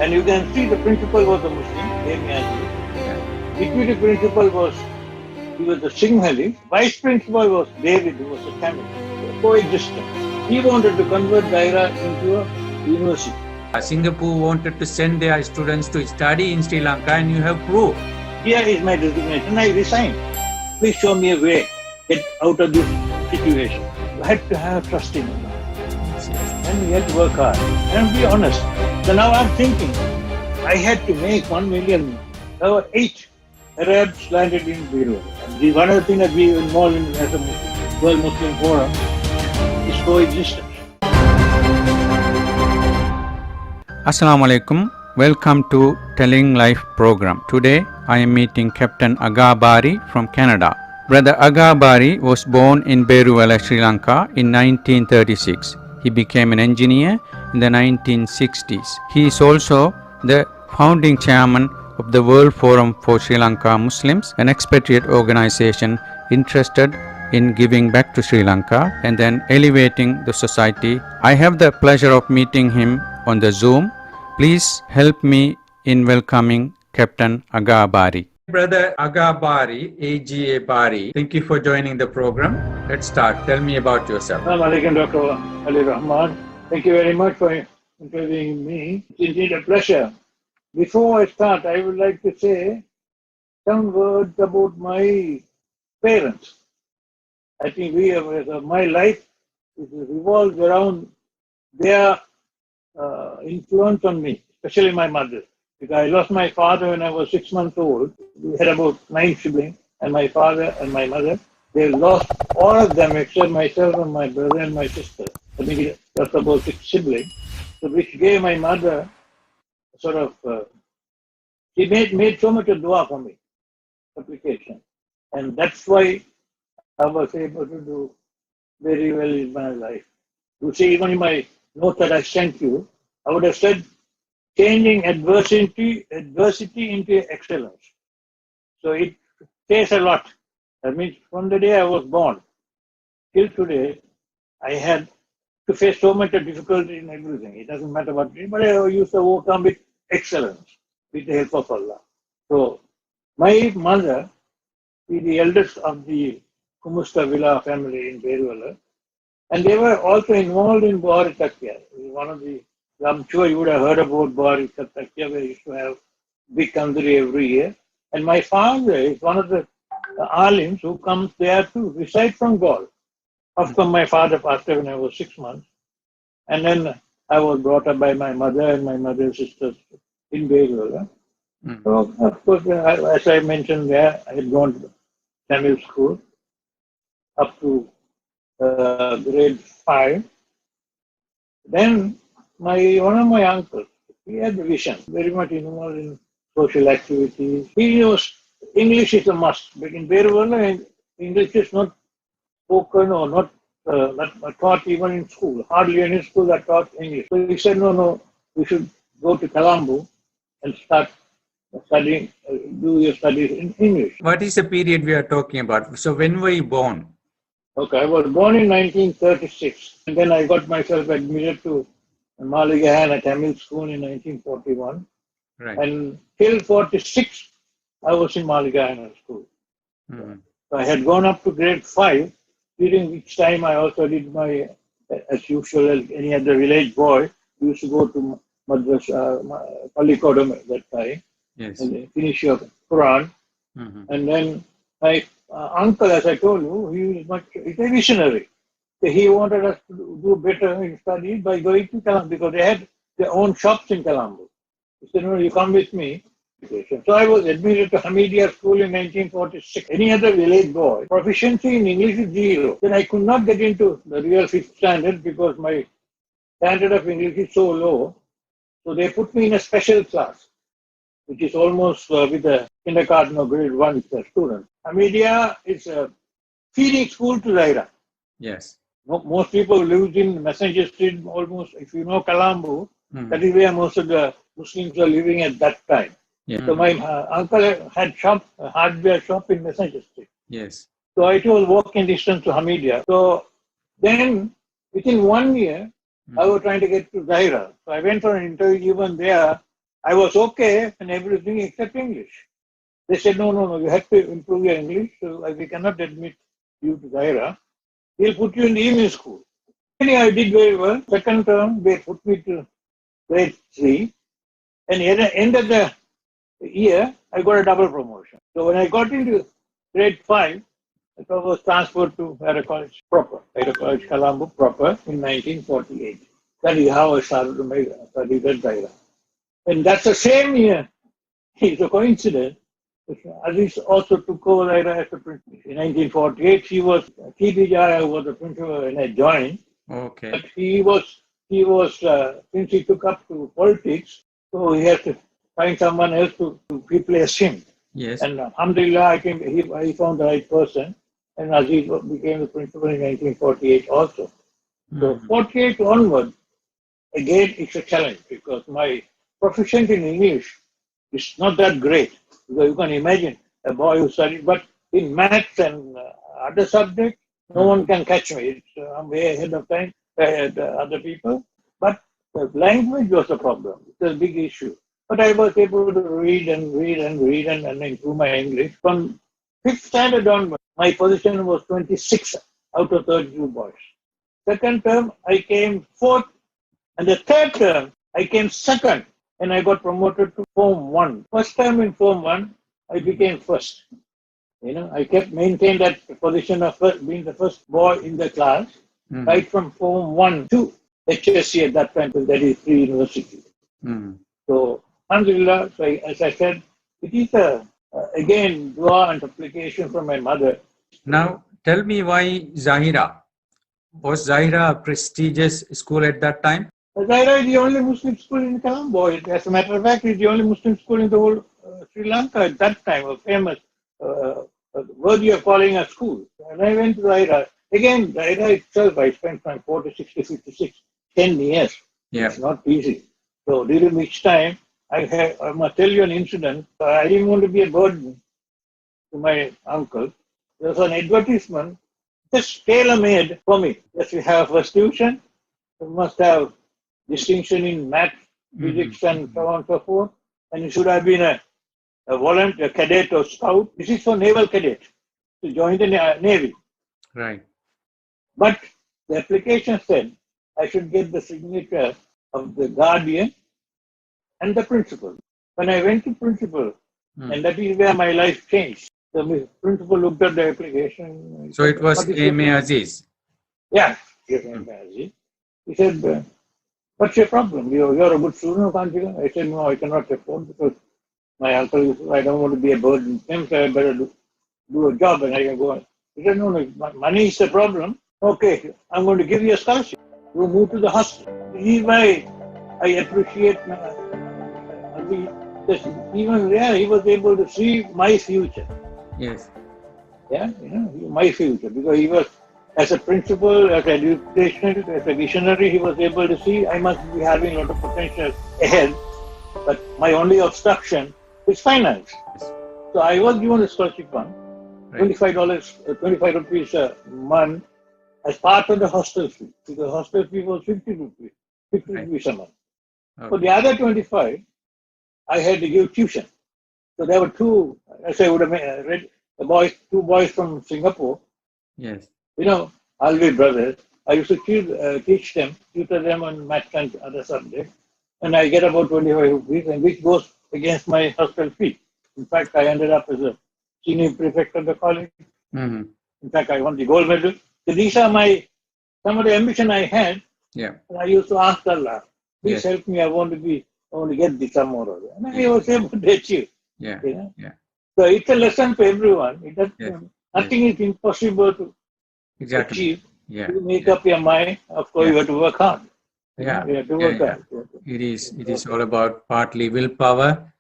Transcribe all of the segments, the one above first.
And you can see the principal was a Muslim, Azeez. Deputy principal he was a Singhali. Vice principal was David, who was a Tamil. Coexistent. He wanted to convert Zahira into a university. Singapore wanted to send their students to study in Sri Lanka, and you have proof. Here is my resignation. I resigned. Please show me a way get out of this situation. You had to have trust in Allah. And we had to work hard. And be honest. So now I'm thinking, I had to make 1 million. There were 8 Arabs landed in Beruwela. One of the things that we were involved in as a World Muslim Forum is coexistence. Assalamu alaikum. Welcome to Telling Life program. Today I am meeting Captain Aga Barrie from Canada. Brother Aga Barrie was born in Beruwela, Sri Lanka in 1936. He became an engineer in the 1960s. He is also the founding chairman of the World Forum for Sri Lankan Muslims, an expatriate organization interested in giving back to Sri Lanka and then elevating the society. I have the pleasure of meeting him on the Zoom. Please help me in welcoming Captain Aga Barrie. Brother Aga Barrie, AGA Barrie, thank you for joining the program. Let's start. Tell me about yourself. Assalamu alaikum, Dr. Ali Rahman. Thank you very much for interviewing me. It's indeed a pleasure. Before I start, I would like to say some words about my parents. I think my life revolves around their influence on me, especially my mother. Because I lost my father when I was 6 months old. We had about 9 siblings, and my father and my mother, they lost all of them except myself and my brother and my sister. I think that's about 6 siblings. So which gave my mother sort of, she made so much of dua for me, application. And that's why I was able to do very well in my life. You see, even in my note that I sent you, I would have said, changing adversity into excellence. So it says a lot. That means from the day I was born till today, I had to face so much of difficulty in everything. It doesn't matter what, but I used to overcome with excellence, with the help of Allah. So my mother is the eldest of the Villa family in Beruwela, and they were also involved in Bahari Takya. One of the, I'm sure you would have heard about Bahari Takya, where we used to have big kandri every year. And my father is one of the alims who comes there to recite from God. Of course, my father passed away when I was 6 months. And then I was brought up by my mother and my mother's sisters in Beruwela. So, of course, as I mentioned there, I had gone to Tamil school up to grade 5. Then one of my uncles, he had the vision, very much involved in social activities. He knows English is a must, but in Beruwela, English is not spoken or not taught even in school. Hardly any school that taught English. So he said, no, we should go to Colombo and start studying, do your studies in English. What is the period we are talking about? So when were you born? Okay, I was born in 1936, and then I got myself admitted to Maligahan Tamil School in 1941. Right. And till 46, I was in Maligahan School. So I had gone up to grade 5, during which time I also did my, as usual, as any other village boy, used to go to Madrasa, Pallikodam at that time, yes, and finish your Quran. And then my uncle, as I told you, he's a visionary. So he wanted us to do better in studies by going to Colombo because they had their own shops in Colombo. He said, no, you come with me. So I was admitted to Hamidia School in 1946. Any other village boy, proficiency in English is 0. Then I could not get into the real 5th standard because my standard of English is so low. So they put me in a special class, which is almost with a kindergarten or grade 1 student. Hamidia is a feeding school to Zahira. yes. Most people live in Messenger Street almost, if you know Colombo, that is where most of the Muslims were living at that time. Yeah. So my uncle had a hardware shop in Messenger Street. Yes. So it was walking distance to Hamidia. So then within 1 year, I was trying to get to Zahira. So I went for an interview even there. I was okay in everything except English. They said, no, you have to improve your English. So we cannot admit you to Zahira. We'll put you in the evening school. Anyway, I did very well. Second term, they put me to grade 3. And at the end of the year, I got a double promotion. So when I got into grade 5, I was transferred to Ada College proper, Ada College Colombo proper in 1948. That is how I started my studies at Zahira. And that's the same year. It's a coincidence. Azeez also took over Zahira as the principal. In 1948, pbuh was the principal when I joined. Okay. But he was since he took up to politics, so he had to find someone else to replace him. Yes. And alhamdulillah, I found the right person, and Azeez became the principal in 1948 also. So 48 onward, again, it's a challenge because my proficiency in English is not that great. Because you can imagine a boy who studied, but in maths and other subjects, no one can catch me. I'm way ahead of time, other people. But the language was a problem. It was a big issue. But I was able to read and improve my English. From 5th standard onward, my position was 26 out of 32 boys. Second term, I came 4th. And the third term, I came 2nd. And I got promoted to Form 1. First time in Form 1, I became 1st. I kept maintained that position of being the first boy in the class, right from Form 1 to HSC at that time, that is Free University. So, alhamdulillah, as I said, it is again dua and application from my mother. Now, tell me why Zahira? Was Zahira a prestigious school at that time? Zahira is the only Muslim school in Colombo. As a matter of fact, it's the only Muslim school in the whole Sri Lanka at that time, a famous, worthy of calling a school. And I went to Zahira. Again, Zahira itself, I spent from 46 to 56, 10 years. Yeah. It's not easy. So during which time, I must tell you an incident. I didn't want to be a burden to my uncle. There was an advertisement just tailor-made for me. Yes, we have first tuition. You must have distinction in math, physics, and so on and so forth. And you should have been a volunteer, a cadet or scout. This is for naval cadet to join the Navy. Right. But the application said I should get the signature of the guardian and the principal. When I went to principal, and that is where my life changed. The principal looked at the application. So it was A.M.A. Azeez. Yeah, A.M.A. Azeez. He said, what's your problem? You're a good student, can't you? I said, no, I cannot afford because my uncle, I don't want to be a burden to him, so I better do a job and I can go on. He said, no, money is the problem. Okay, I'm going to give you a scholarship. You move to the hostel. This is why I appreciate Azeez. Even there, he was able to see my future. Yes. Yeah, my future, because he was, as a principal, as an educational, as a visionary, he was able to see I must be having a lot of potential ahead, but my only obstruction is finance. So I was given a scholarship fund, $25, 25 rupees a month as part of the hostel fee. Because hostel fee was 50 rupees a month. Okay. For the other 25, I had to give tuition. So there were two, as I would have read, two boys from Singapore. Yes. Alvi brothers. I used to tutor them on math and other subjects. And I get about 25 rupees, and which goes against my hostel fee. In fact, I ended up as a senior prefect of the college. In fact, I won the gold medal. So these are some of the ambition I had. Yeah. And I used to ask Allah, please help me, I want to get this some more. And I was able to achieve. Yeah. Yeah. So it's a lesson for everyone. Nothing is impossible to achieve. Yeah. You make up your mind. Of course, you have to work hard. Yeah. You have to work hard. It is all about partly willpower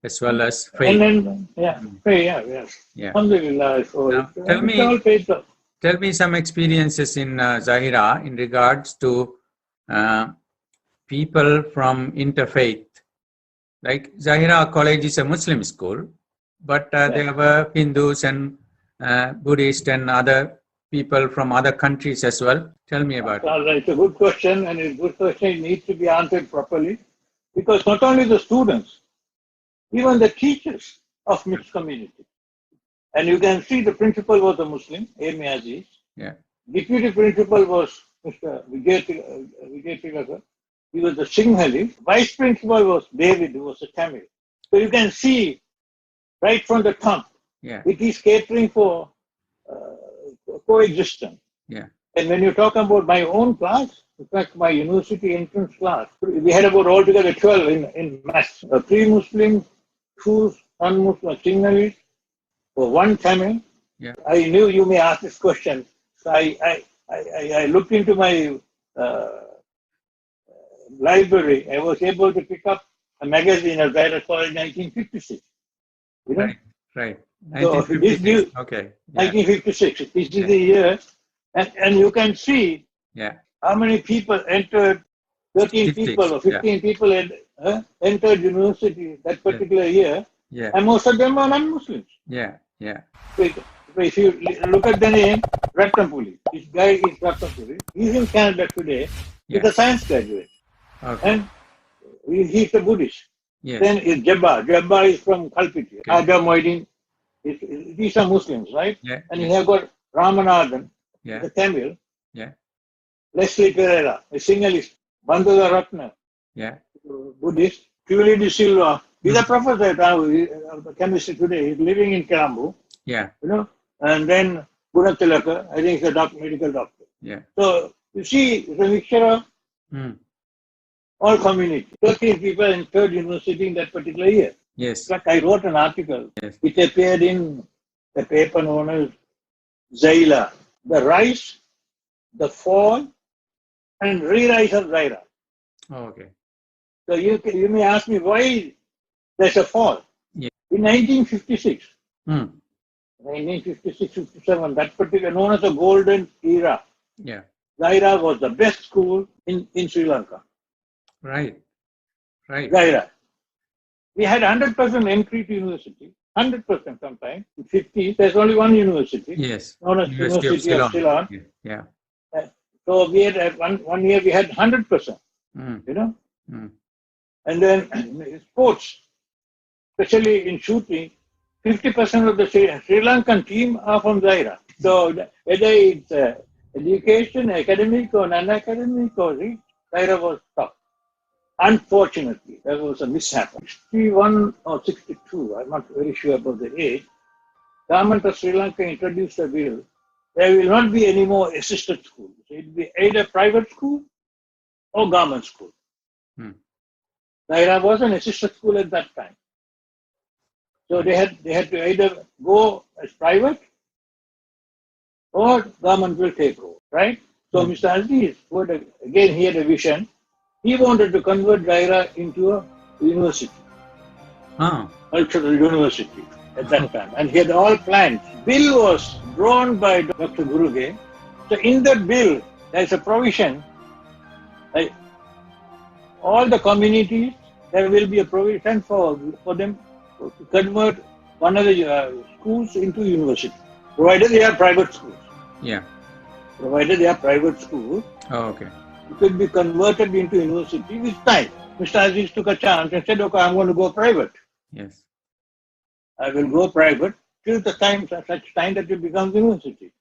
as well as faith. And then, faith, yes. Alhamdulillah. So now, tell me some experiences in Zahira in regards to people from interfaith. Like Zahira College is a Muslim school, but there were Hindus and Buddhists and other people from other countries as well. Tell me about it. It's a good question, and it's a good question. It needs to be answered properly. Because not only the students, even the teachers of mixed community. And you can see the principal was a Muslim, Azeez. Yeah. Deputy principal was Mr. Vijay. He was a Singhali. Vice principal was David, who was a Tamil. So you can see right from the top, Yeah. it is catering for coexistence. Yeah. And when you talk about my own class, in fact, my university entrance class, we had about altogether 12 in maths. 3 Muslims, 2 non-Muslim Sinhalese, 1 Tamil. Yeah. I knew you may ask this question. So I looked into my library. I was able to pick up a magazine of that called 1956. You know? Right. So 1956. Okay. Yeah. 1956. This is the year. And you can see how many people entered, 13 people or 15 people entered university that particular year. Yeah. And most of them are non-Muslims. Yeah. Yeah. So if you look at the name, Ratnapuli, this guy is Ratnapuli. He's in Canada today. He's a science graduate. Okay. And he's a Buddhist. Yes. Then is Jabbar. Jabbar is from Kalpiti. Okay. Aga Moidin. These are Muslims, right? Yeah. And you have got Rahman, the Tamil. Yeah. Leslie Pereira, a Sinhalese. Bandula Ratna, Buddhist. Julie De Silva. He's a professor of chemistry today. He's living in Colombo. Yeah. You know, and then Gunatilaka, I think he's a medical doctor. Yeah. So you see, it's a mixture of all community. 13 people entered university in that particular year. Yes. But I wrote an article. Yes. It appeared in the paper known as Zaila, the rise, the fall, and re-rise of Zaira. Oh, okay. So you may ask me why there's a fall. Yeah. In 1956, 1956-57, that particular known as the golden era. Yeah. Zaira was the best school in Sri Lanka. Right. Right. Zaira. We had 100% entry to university. 100% sometimes. In 50s, there's only one university. Yes. Known as University of Ceylon. Yeah. So we had one year we had 100%. You know. And then sports, especially in shooting, 50% of the Sri Lankan team are from Zaira. So whether it's education, academic or non-academic, Zaira was top. Unfortunately, there was a mishap. 61 or 62, I'm not very sure about the age, government of Sri Lanka introduced a bill. There will not be any more assisted schools. It will be either private school or government school. Zaira was an assisted school at that time. So they had to either go as private or government will take over, right? So Mr. Azeez, again he had a vision. He wanted to convert Zaira into a university, cultural university at that time. And he had all plans. Bill was drawn by Dr. Guruge. So in that bill, there is a provision, like all the communities, there will be a provision for them to convert one of the schools into university, provided they are private schools. Yeah. Provided they are private schools. Oh, okay. It will be converted into university with time. Mr. Azeez took a chance and said, okay, I'm going to go private. Yes. I will go private till the time, such time that it becomes university.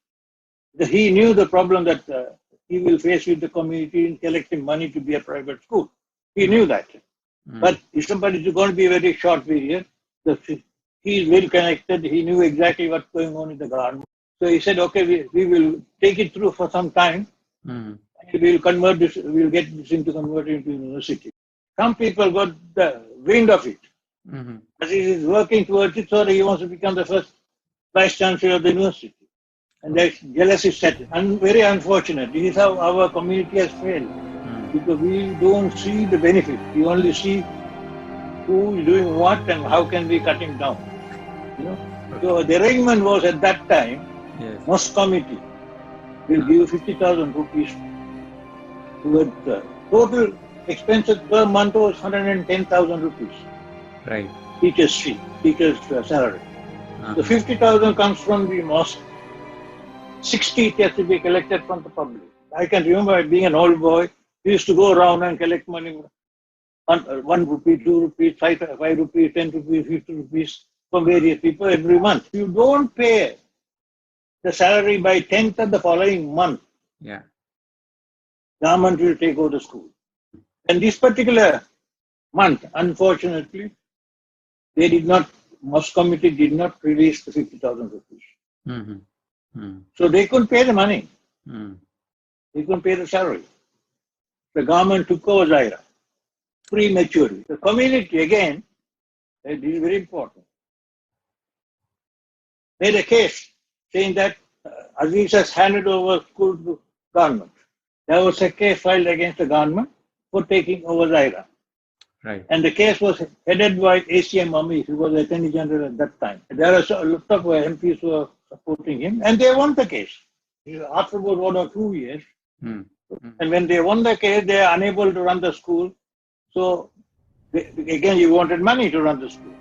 He knew the problem that he will face with the community in collecting money to be a private school. He knew that. But if somebody is going to be a very short period, he is well connected. He knew exactly what's going on in the government. So he said, okay, we will take it through for some time. We will convert this, we will get this into converted into university. Some people got the wind of it. As he is working towards it, so he wants to become the first vice chancellor of the university. And that jealousy set. And very unfortunate. This is how our community has failed. Because we don't see the benefit. We only see who is doing what and how can we cut him down. You know? So the arrangement was at that time, mosque committee will give 50,000 rupees towards the total expenses per month was 110,000 rupees. Right. Teacher's fee, teacher's salary. The 50,000 comes from the mosque. 60 has to be collected from the public. I can remember being an old boy, we used to go around and collect money. 1 rupee, 2 rupees, 5 rupees, 10 rupees, 50 rupees from various people every month. You don't pay the salary by 10th of the following month. Yeah. Government will take over the school. And this particular month, unfortunately, they did not, Mosque committee did not release the 50,000 rupees. So they couldn't pay the money. They couldn't pay the salary. The government took over Zahira prematurely. The community, again, this is very important, made a case saying that Azeez has handed over school to government. There was a case filed against the government for taking over Zahira. Right. And the case was headed by ACM Ameez, who was the Attorney General at that time. There are a lot of MPs who were supporting him, and they won the case. After about 1 or 2 years, and when they won the case, they are unable to run the school. So, again, you wanted money to run the school.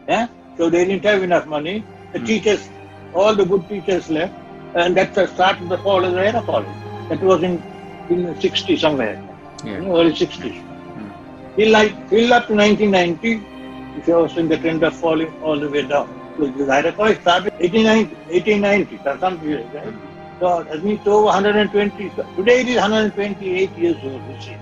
Yeah? So they didn't have enough money. The teachers, all the good teachers left, and that's the start of the fall of the Zahira College. That was in the 60s somewhere, early 60s. Till up to 1990, which was in the trend of falling all the way down. So the Zahira College started 1890, something like that. So that means over 120. Today it is 128 years old this year.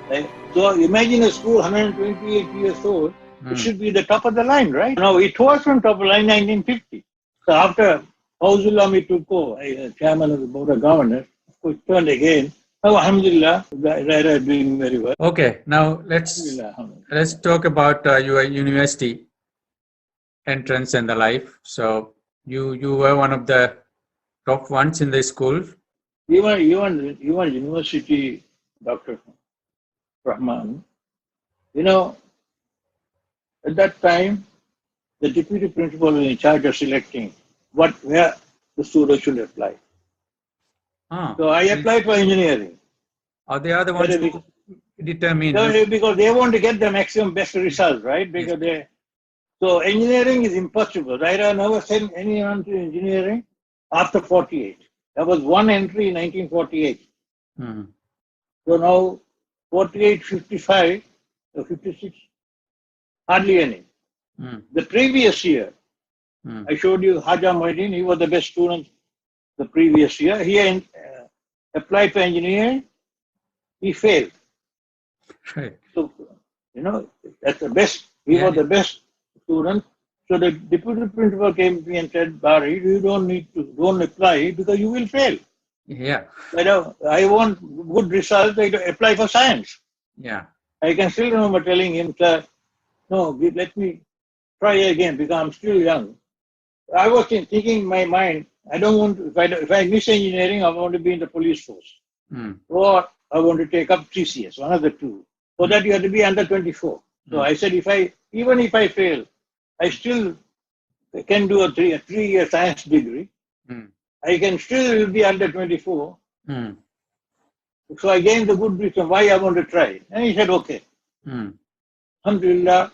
Right? So imagine a school 128 years old. It should be the top of the line, right? Now it was from top of the line 1950. So after Wfslm it took over, chairman of the board of governors, who turned again. Now, alhamdulillah, Zahira is doing very well. Okay, now let's talk about your university entrance and the life. So you were one of the top ones in the school. Even university, Dr. Rahman, at that time, the deputy principal was in charge of selecting where the students should apply. So I applied for engineering. Are they the ones who determine? Because they want to get the maximum best results, right? Because so engineering is impossible. Zahira never sent anyone to engineering after 48. There was one entry in 1948. So now 48, 55, 56, hardly any. The previous year, I showed you Haja Moidin, he was the best student the previous year. He applied for engineering, he failed. Right. So, that's the best, he was the best student. So the deputy principal came to me and said, Barrie, you don't apply because you will fail. Yeah. I want good results, I apply for science. Yeah. I can still remember telling him, sir, no, let me try again because I'm still young. I was thinking in my mind, I don't want to, if I miss engineering, I want to be in the police force. Or I want to take up TCS, one of the two. For that, you have to be under 24. So I said, even if I fail, I still can do a 3-year science degree. I can still be under 24. So I gave the good reason why I want to try. And he said, okay. Alhamdulillah,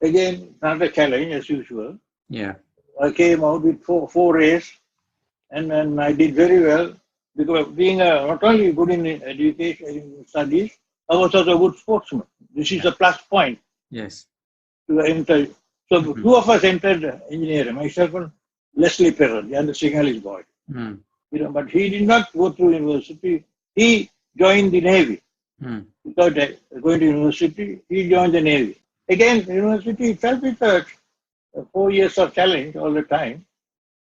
again, another challenge as usual. Yeah. I came out with four A's and then I did very well because being not only good in education, in studies, I was also a good sportsman. This is a plus point. Yes. To enter. So two of us entered engineering, myself and Leslie Perron, the other Sinhalese boy. But he did not go through university. He joined the Navy. Without going to university, he joined the Navy. Again, university itself is 4 years of challenge all the time.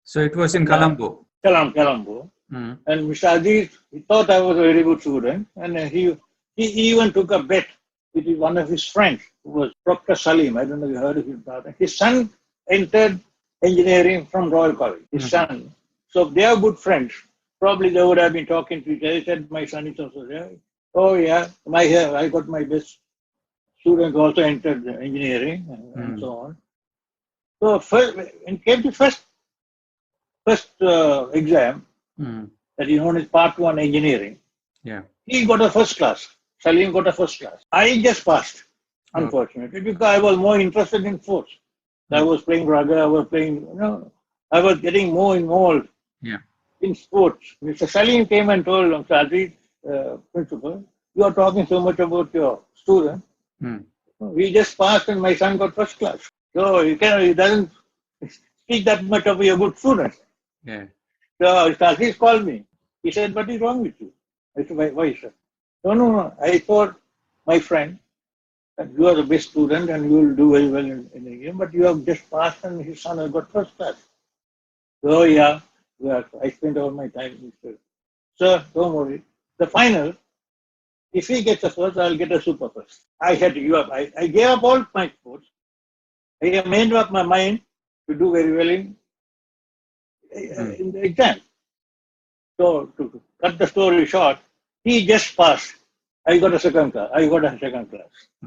So it was in Colombo. Colombo. And Mr. Azeez, he thought I was a very good student. And he even took a bet with one of his friends, who was Dr. Salim. I don't know if you heard of him. His son entered engineering from Royal College. His son. So they are good friends. Probably they would have been talking to each other. He said, my son is also there. Oh yeah, I got my best students also entered engineering and so on. So when it came to first exam, that is known as Part 1 engineering, he got a first class. Salim got a first class. I just passed, unfortunately, because I was more interested in sports. I was playing raga, I was getting more involved in sports. Mr. Salim came and told Mr. Azeez, principal, you are talking so much about your student. We just passed and my son got first class. So he doesn't speak that much of a good student. Yeah. So Azeez called me. He said, what is wrong with you? I said, why, sir? No. I thought, my friend, that you are the best student and you will do very well in the game, but you have just passed and his son has got first class. So yeah, I spent all my time with him. Sir, don't worry. The final, if he gets a first, I'll get a super first. I had to give up. I gave up all my sports. I have made up my mind to do very well in the exam. So to cut the story short, he just passed. I got a second class.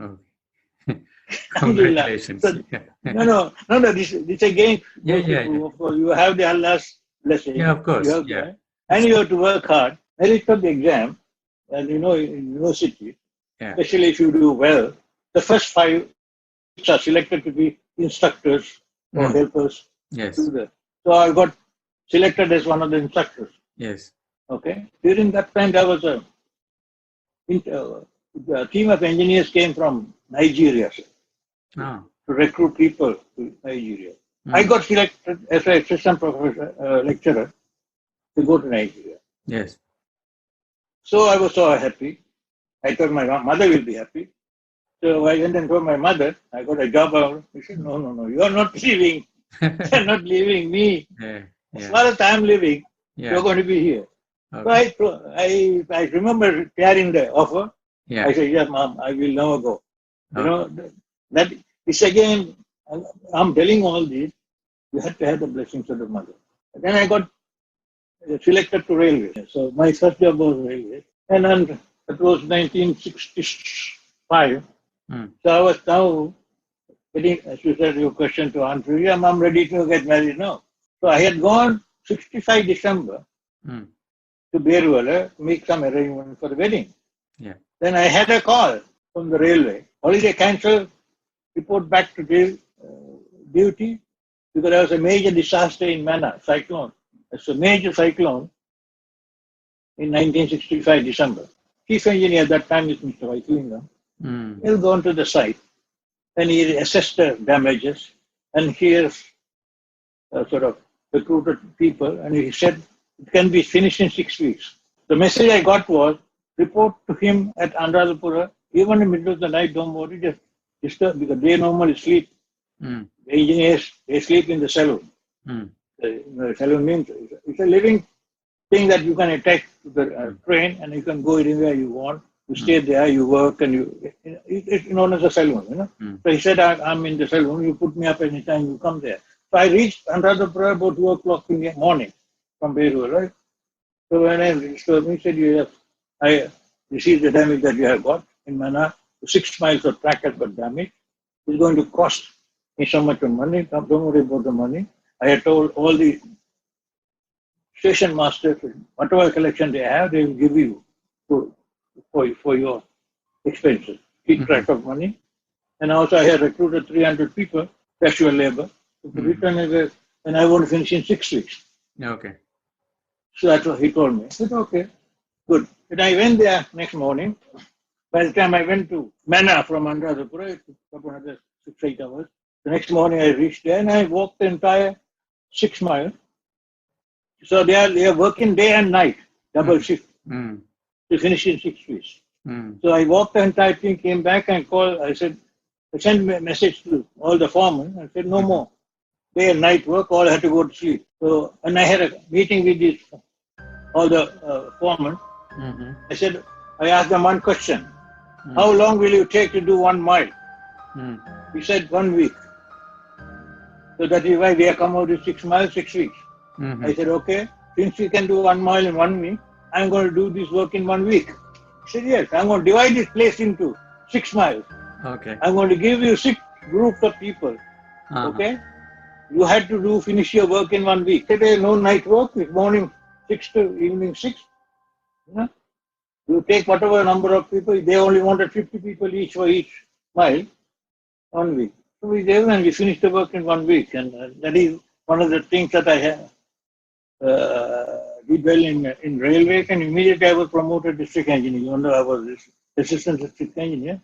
Okay. Congratulations. So, no. This again. Yeah. You have the Allah's blessing. Yeah, of course. And you have to work hard. I took the exam, and in university, especially if you do well, the first 5 are selected to be instructors or helpers. Yes. So I got selected as one of the instructors. Yes. Okay. During that time, there was a team of engineers came from Nigeria to recruit people to Nigeria. I got selected as an assistant professor, lecturer to go to Nigeria. Yes. So I was so happy. I thought my mother will be happy. So I went and told my mother, I got a job. She said, no, you are not leaving. You're not leaving me. Yeah. As far as I'm living, you're going to be here. Okay. So I remember tearing the offer. Yeah. I said, yes, Mom, I will never go. That is again, I'm telling all this, you have to have the blessings of the mother. And then I got selected to railway. So my first job was railway. And then it was 1965. So I was now getting, as you said, your question to answer. Yeah, I'm ready to get married now. So I had gone 65 December to Beruwela to make some arrangement for the wedding. Yeah. Then I had a call from the railway. Holiday cancelled, report back to duty because there was a major disaster in Mana, cyclone. It's a major cyclone in 1965 December. Chief engineer at that time is Mr. Wfslm. He'll go to the site and he assessed the damages and he has sort of recruited people and he said it can be finished in 6 weeks. The message I got was report to him at Anuradhapura, even in the middle of the night, don't worry, just disturb because they normally sleep. The engineers, they sleep in the saloon. The saloon means it's a living thing that you can attach to the train and you can go anywhere you want. You stay there, you work, and it's known as a saloon, So he said, I'm in the saloon, you put me up anytime you come there. So I reached Anuradhapura about 2 o'clock in the morning from Beruwela, right? So when I reached him, he said, I received the damage that you have got in Mana. 6 miles of track has got damaged. It's going to cost me so much of money. Don't worry about the money. I had told all the station masters, whatever collection they have, they will give you for your expenses. Keep track of money. And also I had recruited 300 people, casual labor, to return and I want to finish in 6 weeks. Okay. So that's what he told me. I said, okay, good. And I went there next morning. By the time I went to Mana from Anuradhapura, it took another 6-8 hours. The next morning I reached there and I walked the entire 6 miles. So they are working day and night, double shift, to finish in 6 weeks. So I walked the entire thing, came back and called. I sent a message to all the foremen. I said, no more day and night work, all had to go to sleep. So, and I had a meeting with all the foremen. I asked them one question. How long will you take to do 1 mile? He said 1 week. So that is why we have come out with 6 miles, 6 weeks. I said, okay, since we can do 1 mile in 1 week, I'm going to do this work in 1 week. He said, yes, I'm going to divide this place into 6 miles. Okay. I'm going to give you 6 groups of people. Okay? You had to finish your work in 1 week. Today, no night work, it's morning 6 to evening 6. You take whatever number of people, they only wanted 50 people each for each mile, 1 week. So we gave and we finished the work in 1 week. And that is one of the things that I have did well in railways. And immediately I was promoted district engineer, even though I was assistant district engineer.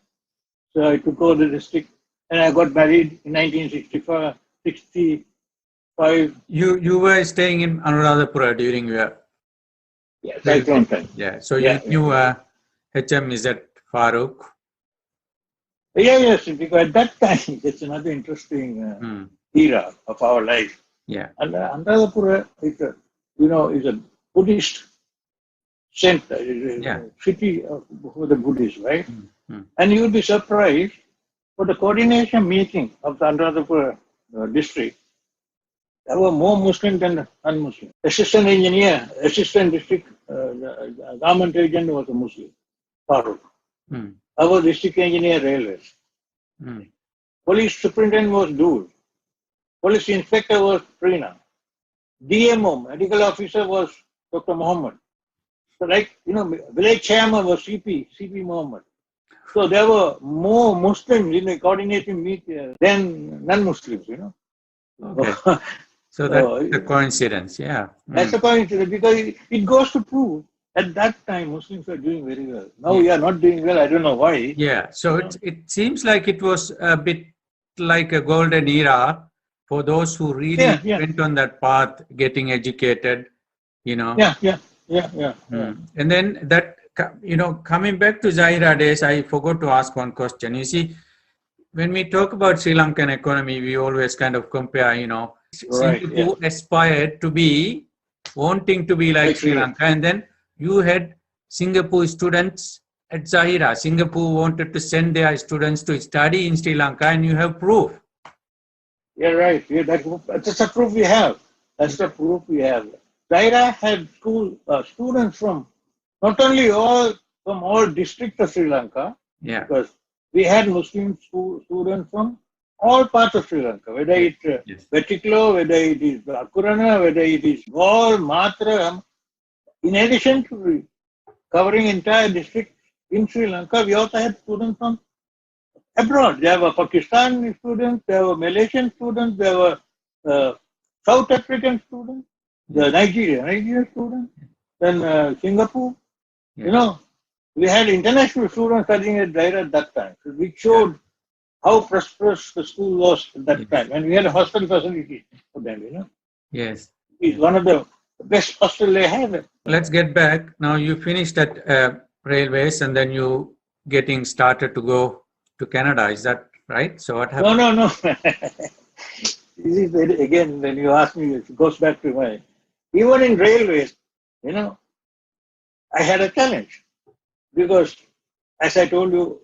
So I took over the district and I got married in 1965. 65. You were staying in Anuradhapura during your Yeah, cyclone time. yeah. So Yeah, you knew HM is at Farooq. Yeah, yes, because at that time, it's another interesting era of our life. Yeah. And Anuradhapura is is a Buddhist center, city for the Buddhists, right? And you will be surprised for the coordination meeting of the Anuradhapura district. There were more Muslims than non-Muslims. Assistant engineer, assistant district government agent was a Muslim, Farooq. Our district engineer, railways. Police superintendent was Dool. Police inspector was Prina. DMO, medical officer was Dr. Mohammed. So village chairman was CP Mohammed. So there were more Muslims in the coordinating meeting than non-Muslims, Okay. So that's a coincidence, yeah. That's a coincidence because it goes to prove at that time Muslims were doing very well. Now we are not doing well. I don't know why. Yeah. So it seems like it was a bit like a golden era for those who really went on that path, getting educated, Yeah. And then that, coming back to Zahira days, I forgot to ask one question. You see, when we talk about Sri Lankan economy, we always kind of compare, Singapore aspired to be, wanting to be like Sri Lanka. And then you had Singapore students at Zahira. Singapore wanted to send their students to study in Sri Lanka, and you have proof. Yeah, right. Yeah, that's the proof we have. That's the proof we have. Zahira had students from not only from all districts of Sri Lanka, because we had Muslim students from all parts of Sri Lanka, whether it's Vetiklo, whether it is Akurana, whether it is Gaul, Matra. In addition to covering entire district in Sri Lanka, we also had students from abroad. There were Pakistani students, there were Malaysian students, there were South African students, the Nigerian students, then Singapore. We had international students studying at Zahira at that time, which showed how prosperous the school was at that time. And we had a hostel facility for them, Yes. It's one of the best hostel they had. Let's get back. Now you finished at railways and then you getting started to go to Canada. Is that right? So what happened? No. Again, when you ask me, it goes back to even in railways, I had a challenge. Because, as I told you,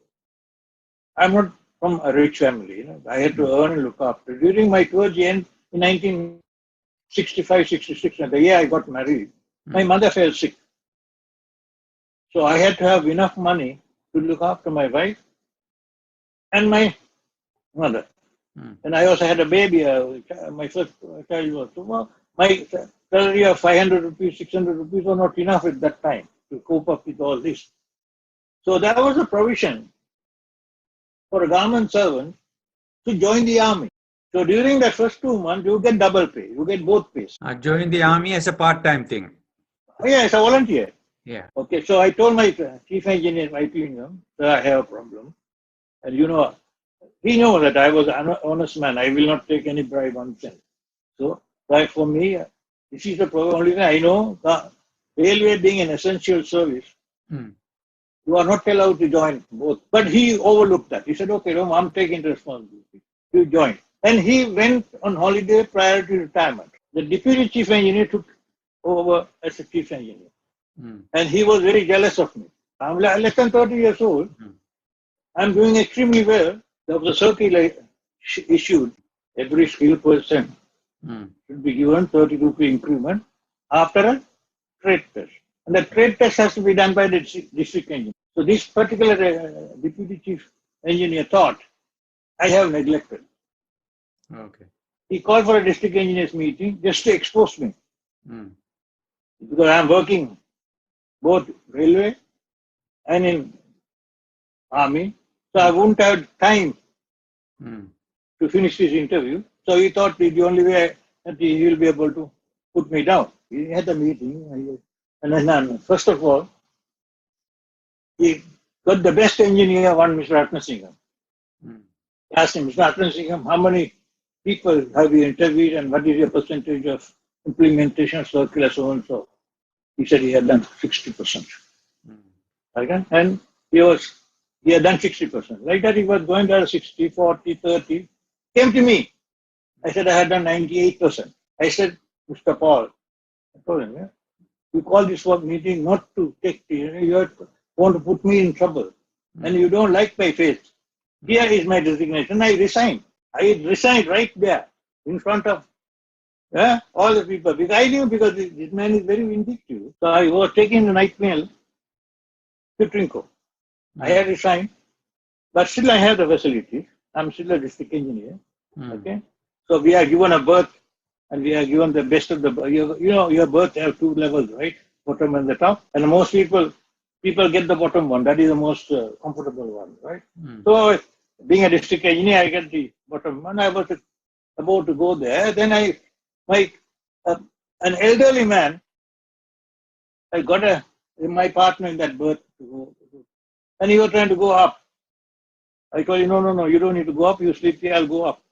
I'm not from a rich family. I had to earn and look after. During my towards the end, in 1965, 66, the year I got married, my mother fell sick. So I had to have enough money to look after my wife and my mother. And I also had a baby. My first child was. So my salary of 500 rupees, 600 rupees were not enough at that time to cope up with all this. So there was a provision for a government servant to join the army. So during the first 2 months, you get double pay. You get both pays. Join the army as a part-time thing. Yeah, as a volunteer. Yeah. Okay, so I told my chief engineer, that I have a problem. And he knew that I was an honest man. I will not take any bribe on cent. So, for me, this is the problem. Only thing I know, the railway being an essential service, you are not allowed to join both. But he overlooked that. He said, okay, I'm taking responsibility. You join. And he went on holiday prior to retirement. The deputy chief engineer took over as a chief engineer. And he was very jealous of me. I'm less than 30 years old. I'm doing extremely well. There was a circular issued. Every skilled person should be given 30 rupee increment after a trade test. And the trade test has to be done by the district engineer. So this particular deputy chief engineer thought I have neglected. Okay. He called for a district engineers meeting just to expose me. Because I am working both railway and in army. So I wouldn't have time to finish this interview. So he thought the only way that he will be able to put me down. He had a meeting. And then, first of all, he got the best engineer, one Mr. Ratnasingham. Mm. I asked him, Mr. Atman, how many people have you interviewed and what is your percentage of implementation circular so and so? He said he had done 60%. Mm. Okay? And he had done 60%. Like that, he was going down 60, 40, 30. Came to me. I said I had done 98%. I said, Mr. Paul, I told him, yeah, you call this work meeting not to take, you want to put me in trouble. And you don't like my face. Here is my resignation. I resigned. I resigned right there in front of all the people. Because I knew because this man is very vindictive. So I was taking the night mail to Trinco. I had resigned, but still I have the facilities. I'm still a district engineer. Okay. So we are given a berth and we are given the best of the, your berth have 2 levels, right? Bottom and the top. And most people get the bottom one. That is the most comfortable one, right? So being a district engineer, I get the bottom one. I was about to go there. Then an elderly man, I got my partner in that berth to go. And he was trying to go up. I told him, no, you don't need to go up. You sleep here, I'll go up.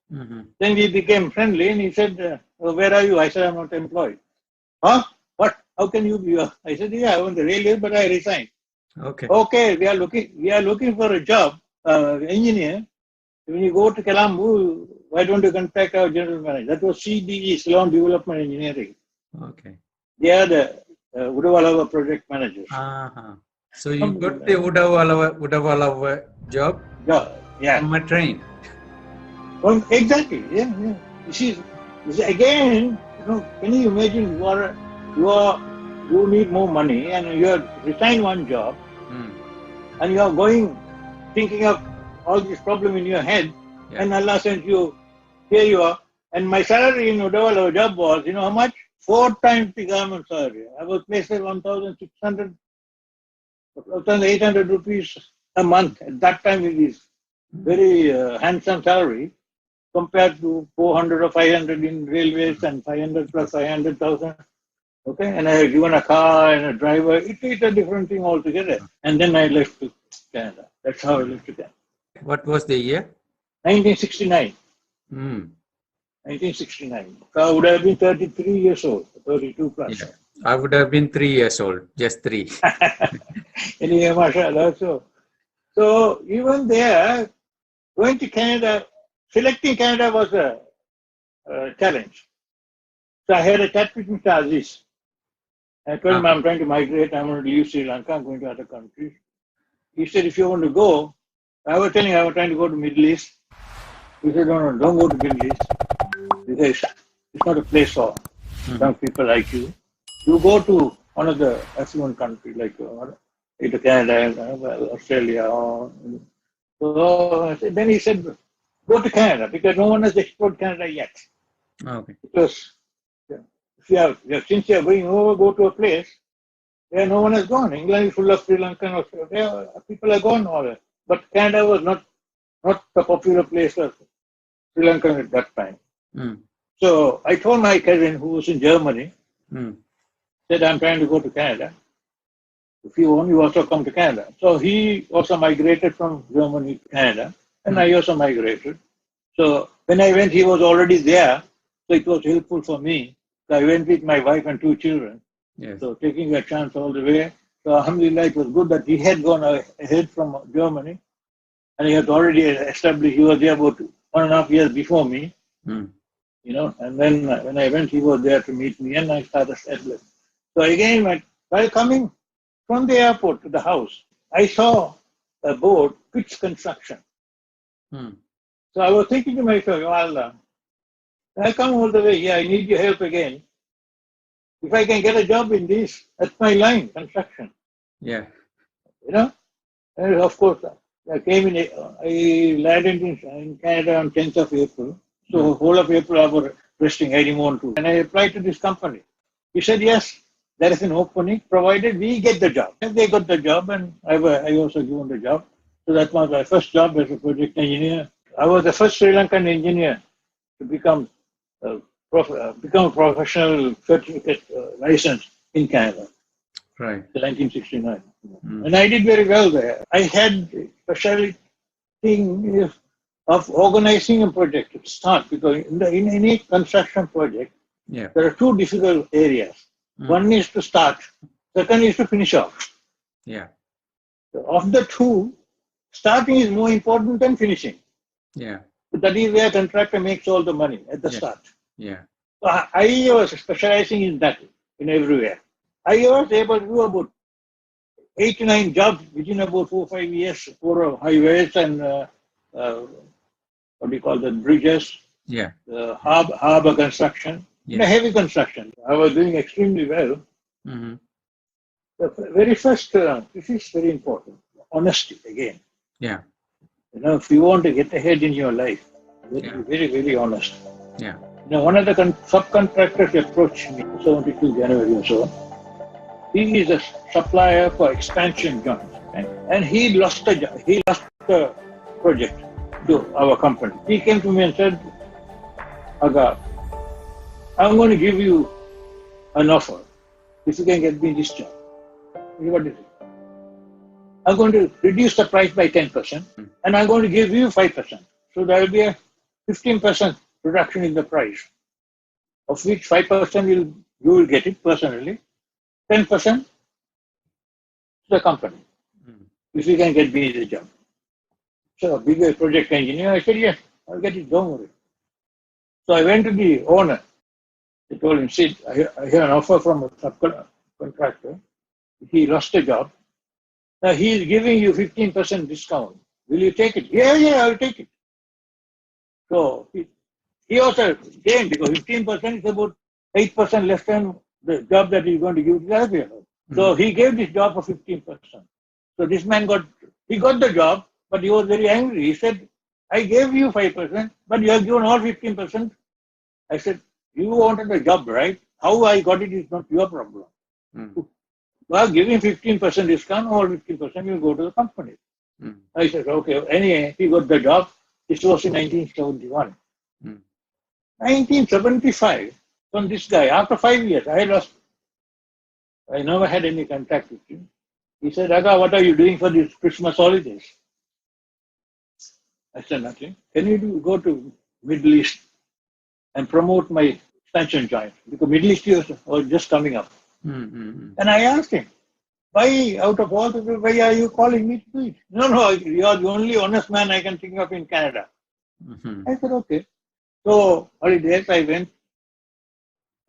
Then we became friendly and he said, where are you? I said, I'm not employed. Huh? What? How can you be? I said, yeah, I'm on the railway, but I resigned. Okay, we are looking for a job, engineer. When you go to Colombo, why don't you contact our general manager? That was CDE, Ceylon Development Engineering. Okay. They are the Beruwela project managers. So you got the Beruwela job? Yeah. From a train. Well, exactly. Yeah. You see, again, can you imagine you need more money and you have resigned one job and you are going thinking of all this problem in your head and Allah sends you, here you are. And my salary in Beruwela job was, how much? 4 times the government salary. I was placed at 1,800 rupees a month. At that time it is very handsome salary compared to 400 or 500 in railways and 500 plus 500,000. Okay, and I had given a car and a driver. It is a different thing altogether. And then I left to Canada. That's how I left to Canada. What was the year? 1969. 1969. So I would have been 33 years old, 32 plus. Yeah. I would have been 3 years old, just 3. Anyway, mashallah. So even there, going to Canada, selecting Canada was a challenge. So I had a chat with Mr. Azeez. I told him I'm trying to migrate, I'm going to leave Sri Lanka, I'm going to other countries. He said, if you want to go, I was telling him I was trying to go to Middle East. He said, no, don't go to Middle East. Because it's not a place for young people like you. You go to one of the affluent countries like either Canada, Australia. So then he said, go to Canada because no one has explored Canada yet. Okay. Because since you are going over, go to a place where no one has gone. England is full of Sri Lankan, people are gone all that. But Canada was not the popular place for Sri Lankan at that time. So I told my cousin who was in Germany, said, I'm trying to go to Canada. If you want, you also come to Canada. So he also migrated from Germany to Canada, and I also migrated. So when I went, he was already there, so it was helpful for me. So I went with my wife and 2 children. Yes. So taking a chance all the way. So alhamdulillah, it was good that he had gone ahead from Germany, and he had already established, he was there about 1.5 years before me. And then when I went, he was there to meet me, and I started settling. So again, while coming from the airport to the house, I saw a board, Quits Construction. So I was thinking to myself, Allah, I come all the way here, I need your help again. If I can get a job in this, that's my line, construction. Yeah. And of course, I landed in Canada on 10th of April. So whole of April I was resting, I didn't want to. And I applied to this company. He said, yes, there is an opening, provided we get the job. And they got the job, and I also given the job. So that was my first job as a project engineer. I was the first Sri Lankan engineer to become a professional certificate license in Canada. Right. In 1969. And I did very well there. I had specialty thing is of organizing a project to start, because in any construction project, Yeah. there are two difficult areas. One is to start, second is to finish off. Yeah. So of the two, starting is more important than finishing. Yeah. That is where contractor makes all the money at the Yeah. start. Yeah. So I was specializing in that in everywhere. I was able to do about 8 to 9 jobs within about 4 or 5 years for highways and what do you call them, bridges, Yeah. harbor construction, heavy construction. I was doing extremely well. Mm-hmm. The very first, this is very important, honesty again. Yeah. You know, if you want to get ahead in your life, you have to be very, very honest. Yeah. You know, one of the subcontractors approached me 72 January or so. He is a supplier for expansion joints, right? And he lost the job. He lost the project to our company. He came to me and said, Aga, I'm going to give you an offer if you can get me this job. What is it? I'm going to reduce the price by 10% and I'm going to give you 5%. So there will be a 15% reduction in the price, of which 5% you will get it personally, 10% to the company, if you can get me the job. So, bigger project engineer, I said, yes, I'll get it, don't worry. So I went to the owner. I told him, see, I have an offer from a subcontractor. He lost the job. Now he is giving you 15% discount. Will you take it? Yeah, I'll take it. So he also gained, because 15% is about 8% less than the job that he's going to give to the other people. So he gave this job for 15%. So this man got the job, but he was very angry. He said, I gave you 5%, but you have given all 15%. I said, you wanted the job, right? How I got it is not your problem. Well, giving 15% discount, all 15% will go to the company. I said, okay. Anyway, he got the job. This was in 1971. 1975, from this guy, after 5 years, I never had any contact with him. He said, Aga, what are you doing for these Christmas holidays? I said, nothing. Can you go to Middle East and promote my expansion joint? Because Middle East was just coming up. And I asked him, why, out of all the people, why are you calling me to do it? No, you are the only honest man I can think of in Canada. I said, okay. So, holidays, I went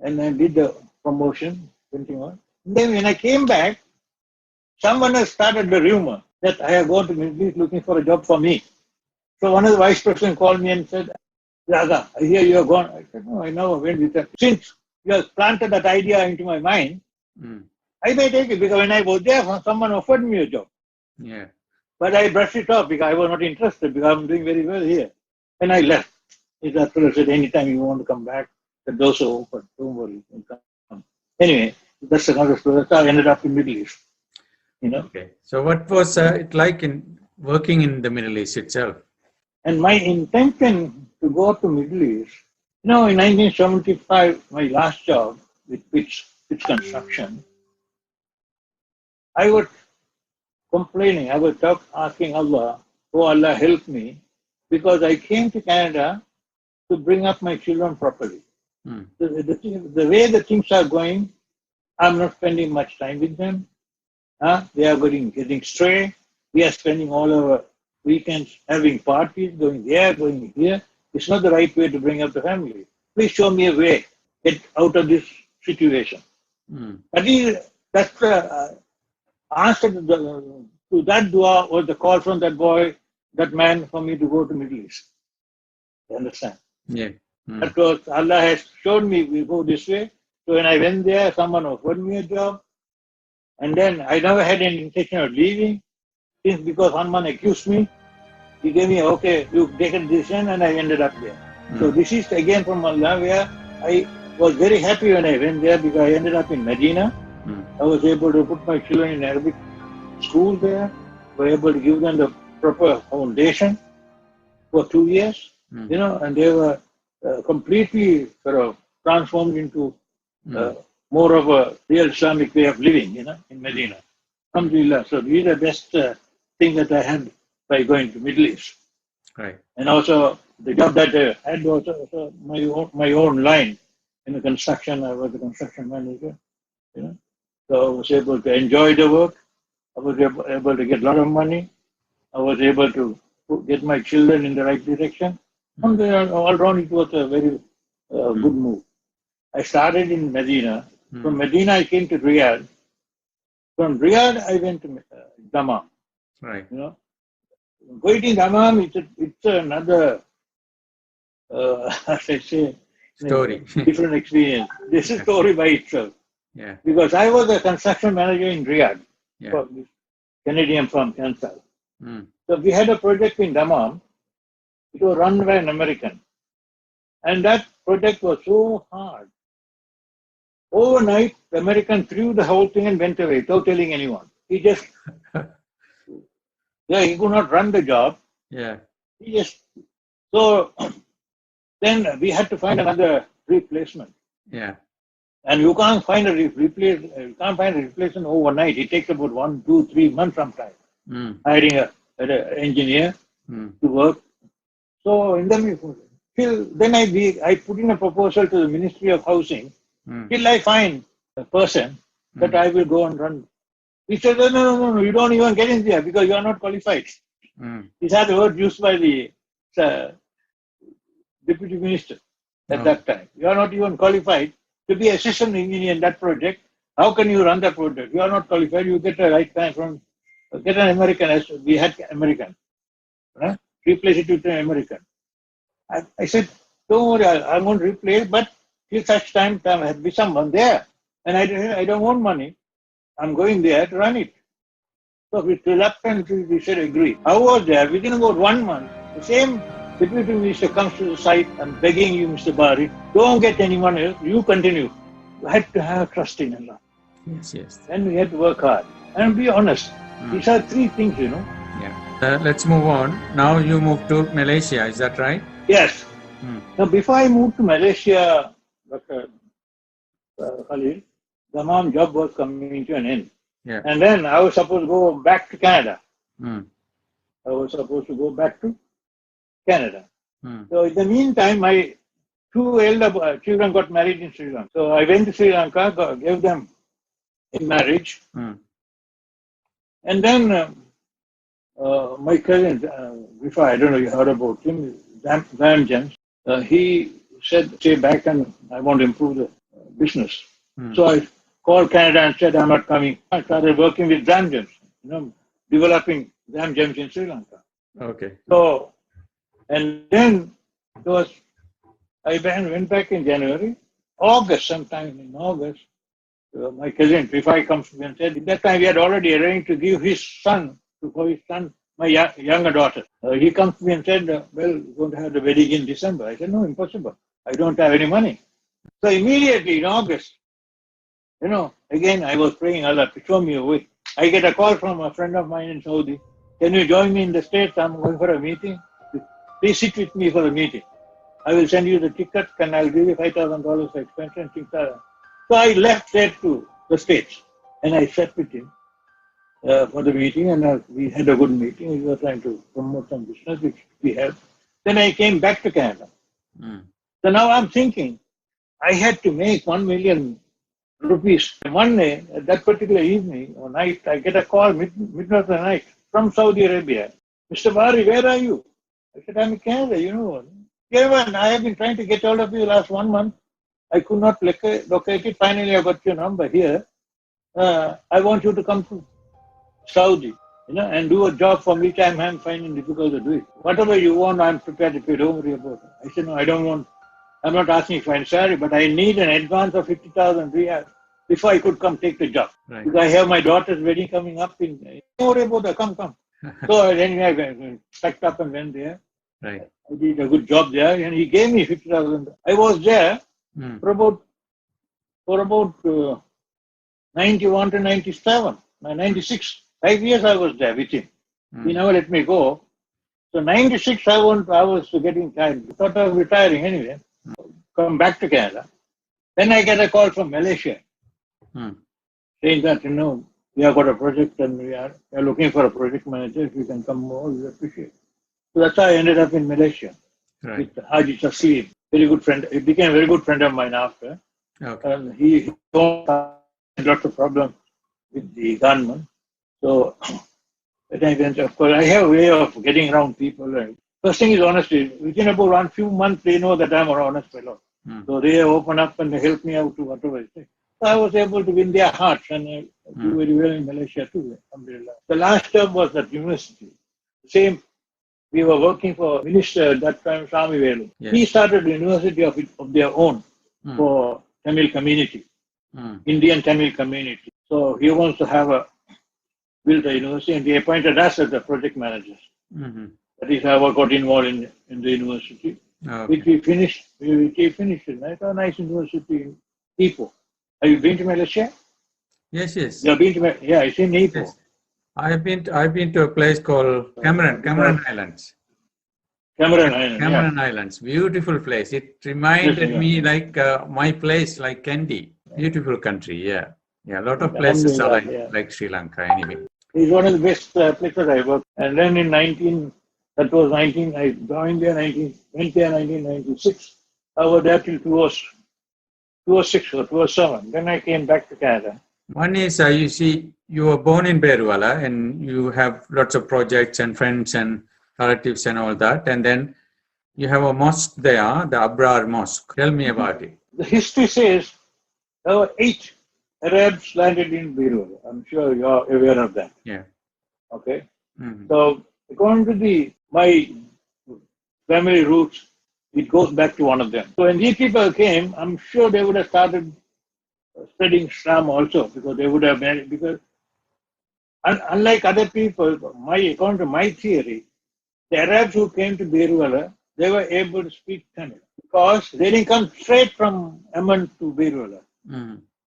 and I did the promotion, 21. And then when I came back, someone has started the rumor that I have gone to Middle East looking for a job for me. So one of the vice presidents called me and said, Aga, I hear you are gone. I said, no, I never went with that. Since you have planted that idea into my mind, I may take it, because when I was there, someone offered me a job. Yeah. But I brushed it off because I was not interested, because I'm doing very well here. And I left. He said, anytime you want to come back, the doors are open. Don't worry. You can come. Anyway, that's another story. That's how I ended up in Middle East. You know? Okay. So what was it like in working in the Middle East itself? And my intention to go to Middle East, in 1975, my last job with pitch construction, I was complaining. I was asking Allah, oh Allah, help me, because I came to Canada to bring up my children properly. The way the things are going, I'm not spending much time with them. They are getting stray. We are spending all our weekends having parties, going there, going here. It's not the right way to bring up the family. Please show me a way, get out of this situation. That's the answer to that dua, was the call from that boy, that man, for me to go to Middle East. You understand? Yeah. That was, Allah has shown me we go this way. So when I went there, someone offered me a job. And then I never had any intention of leaving. Since because someone accused me, he gave me, okay, you take a decision, and I ended up there. So this is again from Allah, where I was very happy when I went there, because I ended up in Medina. I was able to put my children in Arabic school there. Were able to give them the proper foundation for 2 years, and they were completely sort of transformed into more of a real Islamic way of living, in Medina. Alhamdulillah. So this is the best thing that I had by going to Middle East. Right. And also the job that I had was also my own line in the construction. I was a construction manager, you know. So I was able to enjoy the work. I was able to get a lot of money. I was able to get my children in the right direction. And all around, it was a very good move. I started in Medina. From Medina, I came to Riyadh. From Riyadh, I went to Dammam. Right. You know, going in Dammam, it's another, as I say, Story. different experience. This is a story by itself. Yeah. Because I was a construction manager in Riyadh Yeah. for this Canadian firm, Capt. Mm. So we had a project in Dammam. It was run by an American. And that project was so hard. Overnight, the American threw the whole thing and went away without telling anyone. He just, he could not run the job. Yeah. He just, so then we had to find another replacement. Yeah. And you can't find a replacement overnight. It takes about 1, 2, 3 months sometimes. Hiring an engineer to work. So in the then I put in a proposal to the Ministry of Housing. Till I find a person that I will go and run. He said, no, you don't even get in there because you are not qualified. These are the words used by the Deputy Minister at that time. You are not even qualified to be assistant engineer in that project. How can you run that project? You are not qualified. You get a right time from, get an American, as we had American. Replace it with an American. I said, don't worry, I'm going to replace, but till such time there has to be someone there. And I don't want money. I'm going there to run it. So with reluctance, we said agree. I was there. Within about 1 month, the same Deputy Minister comes to the site and begging you, Mr. Barrie, don't get anyone else. You continue. You had to have trust in Allah. Yes. And we had to work hard. And be honest. These are 3 things, you know. Yeah. Let's move on. Now you move to Malaysia, is that right? Yes. Now, before I moved to Malaysia, Dr. Khalil, the Dammam job was coming to an end. Yeah. And then I was supposed to go back to Canada. Mm. I was supposed to go back to Canada. Mm. So in the meantime, my 2 elder children got married in Sri Lanka. So I went to Sri Lanka, gave them in marriage. Mm. And then my cousin, before I don't know you heard about him, James, he said, stay back and I want to improve the business. So I called Canada and said, I'm not coming. I started working with James, developing James in Sri Lanka. Okay. So, and then I went back in January, sometime in August, my cousin, Rifai comes to me and said, at that time we had already arranged to give his son, my younger daughter. He comes to me and said, well, we're going to have the wedding in December. I said, no, impossible. I don't have any money. So immediately in August, again, I was praying Allah to show me a way. I get a call from a friend of mine in Saudi. Can you join me in the States? I'm going for a meeting. Please sit with me for a meeting. I will send you the ticket and I'll give you $5,000 for expense and things like that. So I left there to the States and I sat with him for the meeting and we had a good meeting. We were trying to promote some business, which we have. Then I came back to Canada. So now I'm thinking, I had to make 1 million rupees. One day, that particular evening or night, I get a call midnight of the night from Saudi Arabia. Mr. Barrie, where are you? I said, I'm in Canada, Kevin, I have been trying to get hold of you last 1 month. I could not locate it. Finally, I got your number here. I want you to come to Saudi, and do a job for which I'm finding difficult to do it. Whatever you want, I'm prepared to pay. Don't worry about it. I said, no, I don't want. I'm not asking for any salary, but I need an advance of 50,000 riyals before I could come take the job. Right. Because I have my daughter's wedding coming up. Don't worry about that. Come. So anyway, I packed up and went there. Right. I did a good job there, and he gave me 50,000. I was there for about 91 to 97, 96. 5 years I was there with him. He never let me go. So 96, I was getting tired. I thought I was retiring anyway. Come back to Canada. Then I get a call from Malaysia saying that, we have got a project and we are looking for a project manager. If you can come more, we appreciate it. So that's how I ended up in Malaysia Right. with Haji Taslim, very good friend. He became a very good friend of mine after. Okay. And he had lots of problems with the government. So, of course, I have a way of getting around people. First thing is honesty. Within about one few months, they know that I'm an honest fellow. So they open up and they help me out to whatever I say. So I was able to win their hearts and I do very well in Malaysia too. Alhamdulillah. The last term was at university. Same, we were working for Minister at that time, Wfslm. Yes. He started a university of their own for Tamil community, Indian Tamil community. So he wants to build a university and they appointed us as the project managers. That is how I got involved in the university. Which we finished. We finished it. It's a nice university in Ipoh. Have you been to Malaysia? Yes, yes. You have been to yeah, it's in Ipoh. Yes. I've been to a place called Cameron Islands. Cameron Islands, beautiful place. It reminded me like my place, like Kandy. Beautiful country, yeah. A lot of places are like Sri Lanka anyway. It's one of the best places I worked. And then I joined there 1996. I was there till 2006 or 2007. Then I came back to Canada. One is, you see, you were born in Beruwela and you have lots of projects and friends and relatives and all that. And then you have a mosque there, the Abrar Mosque. Tell me about it. The history says there were 8 Arabs landed in Beruwela. I'm sure you're aware of that. Yeah. Okay. So according to my family roots, it goes back to one of them. So when these people came, I'm sure they would have started spreading Islam also because they would have married. Because unlike other people, according to my theory, the Arabs who came to Beruwela, they were able to speak Tamil because they didn't come straight from Yemen to Beruwela.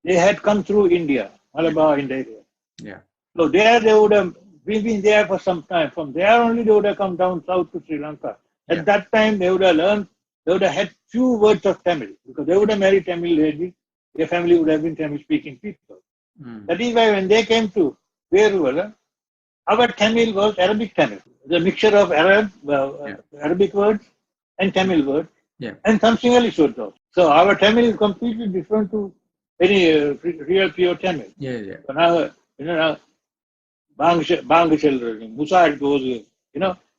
They had come through India, Malabar and area. Yeah. So there they would have been there for some time. From there only they would have come down south to Sri Lanka. At that time they would have learned, they would have had few words of Tamil because they would have married Tamil lady. Their family would have been Tamil speaking people. That is why when they came to Beruwela, our Tamil was Arabic Tamil. The mixture of Arabic words and Tamil words and some Sinhalese words also. So our Tamil is completely different to any real pure Tamil. So now, Bang children, Musa goes,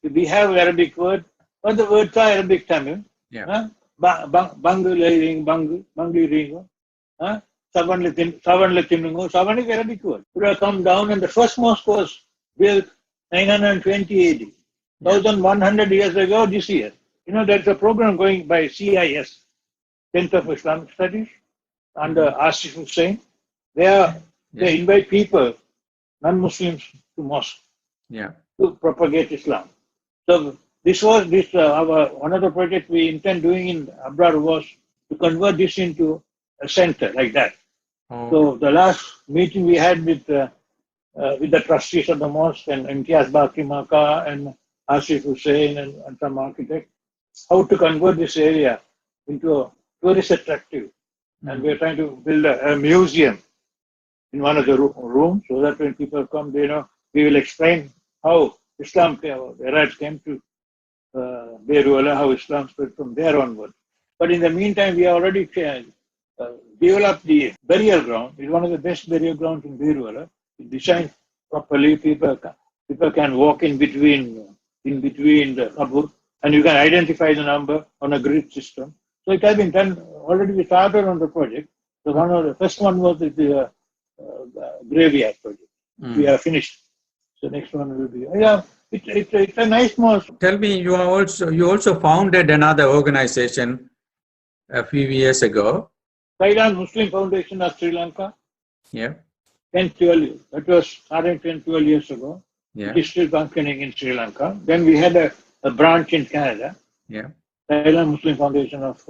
we have Arabic word, but the words are Arabic Tamil. Bangu ring, Savan is Arabic word. Would have come down and the first mosque was built 920 AD, 1100 years ago this year. There's a program going by CIS, Center for Islamic Studies, under Azeez Hussain. They invite people, non-Muslims, to mosque to propagate Islam. So this was one of the projects we intend doing in Abrar was to convert this into a center like that. So the last meeting we had with the trustees of the mosque and Imtiaz Baqi Maka and Azeez Hussain and some architects, how to convert this area into a tourist attractive. And we're trying to build a museum in one of the rooms so that when people come, we will explain how the Arabs came to Beruwela, how Islam spread from there onward. But in the meantime, we already developed the burial ground. It's one of the best burial grounds in Beruwela. It's designed properly. People can walk in between the qabr, and you can identify the number on a grid system. So it has been done already. We started on the project. So the first one was the graveyard project. We have finished. So next one will be it's a nice mosque. Tell me, you also founded another organization a few years ago. Sri Lankan Muslim Foundation of Sri Lanka. 10, 12 years. That was started 10, 12 years ago. It is still functioning in Sri Lanka. Then we had a branch in Canada. Sri Lankan Muslim Foundation of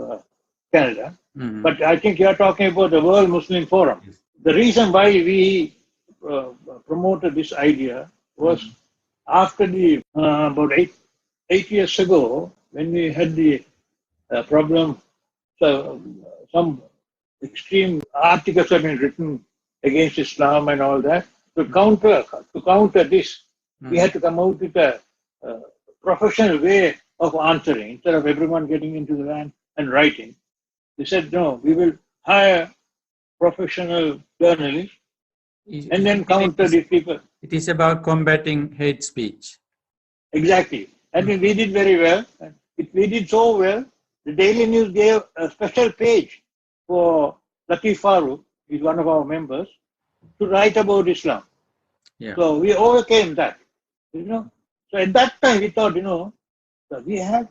Canada. But I think you are talking about the World Muslim Forum. The reason why we promoted this idea was after about 8 years ago, when we had the problem, some extreme articles have been written against Islam and all that. To counter this, we had to come out with a professional way of answering. Instead of everyone getting into the van and writing, they said, no, we will hire professional journalists and then counter these people. It is about combating hate speech. Exactly. And we did very well. We did so well. The Daily News gave a special page for Latif Farooq, he's one of our members, to write about Islam. Yeah. So we overcame that. So at that time we thought, we have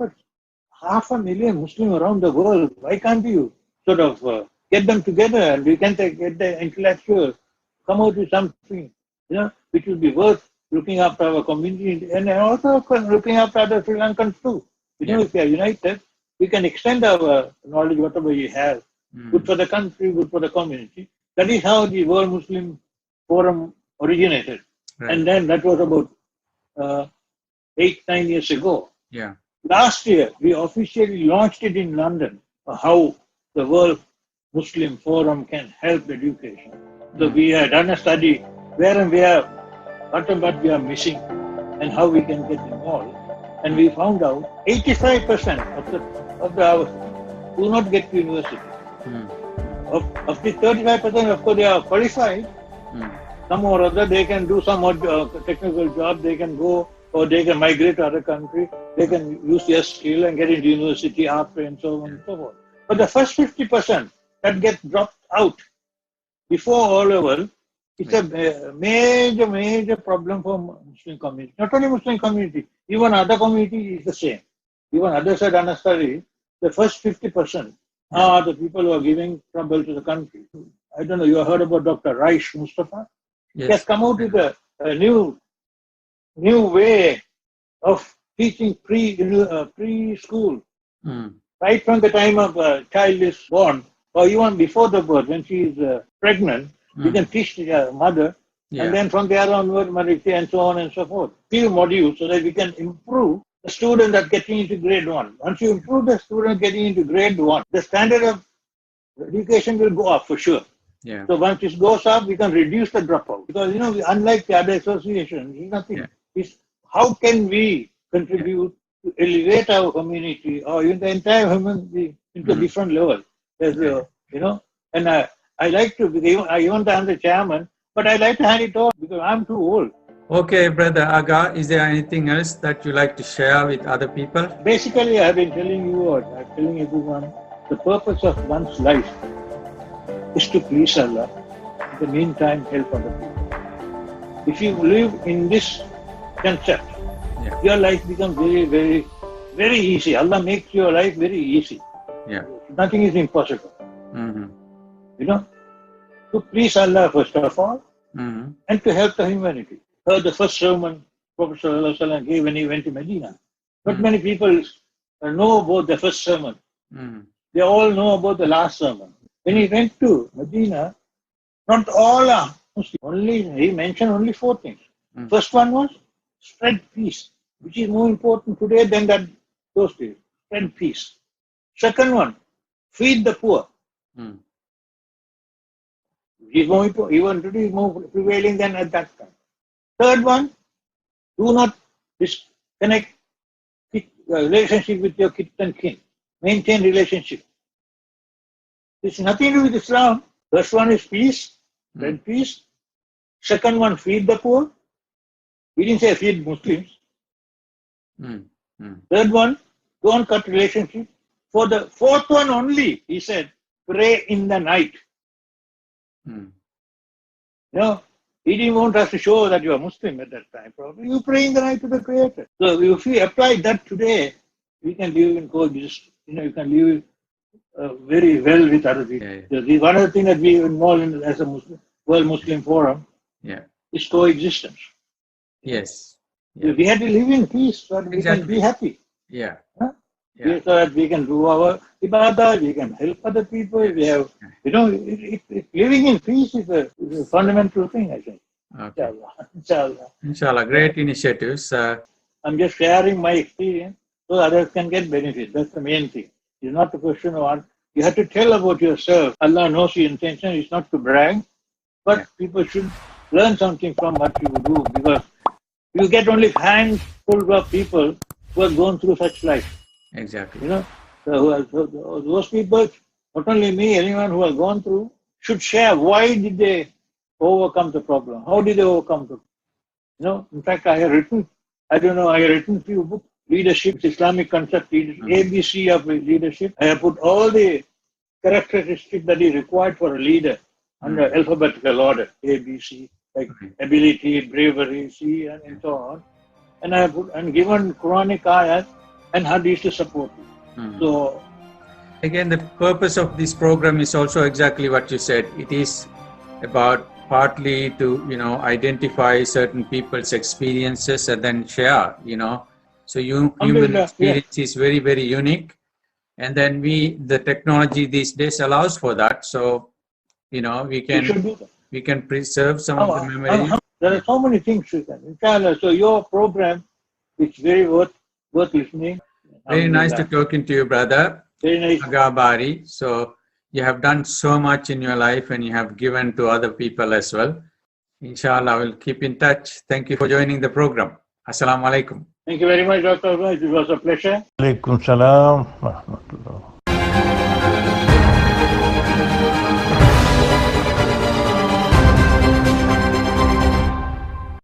500,000 Muslims around the world. Why can't you sort of get them together and we can get the intellectuals, come out with something, which will be worth looking after our community and also looking after other Sri Lankans too. If we are united, we can extend our knowledge, whatever we have. Good for the country, good for the community. That is how the World Muslim Forum originated. Right. And then that was about 8-9 years ago. Yeah. Last year, we officially launched it in London, how the World Muslim Forum can help education. So we have done a study where and where, what we are missing and how we can get involved. And we found out 85% of the do not get to university. Of the 35%, of course, they are qualified. Some or other, they can do some technical job, they can go or they can migrate to other country, they can use their skill and get into university after and so on and so forth. But the first 50% that gets dropped out before all level, it's a major problem for Muslim community. Not only Muslim community, even other community is the same. Even others have done a study. The first 50% are the people who are giving trouble to the country. I don't know, you have heard about Dr. Raish Mustafa? Yes. He has come out with a new way of teaching preschool. Right from the time of a child is born, or even before the birth, when she is pregnant, you can teach the mother, and then from there onward, and so on and so forth. Few modules so that we can improve the student that's getting into grade 1. Once you improve the student getting into grade 1, the standard of education will go up for sure. Yeah. So once it goes up, we can reduce the dropout. Because, unlike the other associations, it's nothing. It's how can we contribute to elevate our community or even the entire human being into a different level. And I like to, even I'm the chairman, but I like to hand it off because I'm too old. Okay, Brother Aga, is there anything else that you like to share with other people? Basically, I've been telling you, or I'm telling everyone, the purpose of one's life is to please Allah. In the meantime, help other people. If you live in this concept, your life becomes very easy. Allah makes your life very easy. Yeah. Nothing is impossible. To please Allah first of all, and to help the humanity. The first sermon Prophet ﷺ gave when he went to Medina. Not many people know about the first sermon. They all know about the last sermon. When he went to Medina, not all are Muslim. He mentioned only 4 things. First one was spread peace, which is more important today than those days. Spread peace. Second one, feed the poor. Is more important, even today is more prevailing than at that time. Third one, do not disconnect relationship with your kith and kin. Maintain relationship. It's nothing to do with Islam. First one is peace, then peace. Second one, feed the poor. We didn't say feed Muslims. Third one, don't cut relationship. For the fourth one only, he said, pray in the night. He didn't want us to show that you are Muslim at that time. Probably you pray in the night to the Creator. So if we apply that today, we can live in coexist. You can live very well with other people. One of the things that we involve in as a Muslim, World Muslim Forum is coexistence. Yes. We have to live in peace so that we can be happy. So that we can do our ibadah, we can help other people. We have, living in peace is a fundamental thing, I think. Okay. Inshallah. Great initiatives. I'm just sharing my experience so others can get benefit. That's the main thing. It's not a question of you have to tell about yourself. Allah knows your intention is not to brag, but people should learn something from what you do, because you get only handful of people who have gone through such life. Exactly. You know, so those people, not only me, anyone who has gone through, should share why did they overcome the problem? How did they overcome the in fact, I have written, I have written few books, leadership, Islamic concept, ABC of leadership. I have put all the characteristics that is required for a leader under alphabetical order, ABC, like ability, bravery, C, and so on. And I have put, and given Quranic ayat and hadith to support it. So, again, the purpose of this program is also exactly what you said. It is about partly to identify certain people's experiences and then share. So human experience is very, very unique, and then the technology these days allows for that. So we can preserve some of the memories. There are so many things you can. Inshallah, so your program is very worth listening. Very nice to talking to you, brother. Very nice. Aga Barrie. So you have done so much in your life and you have given to other people as well. Inshallah, we'll keep in touch. Thank you for joining the program. Assalamu alaikum. Thank you very much, Dr. It was a pleasure. Alaikum salam.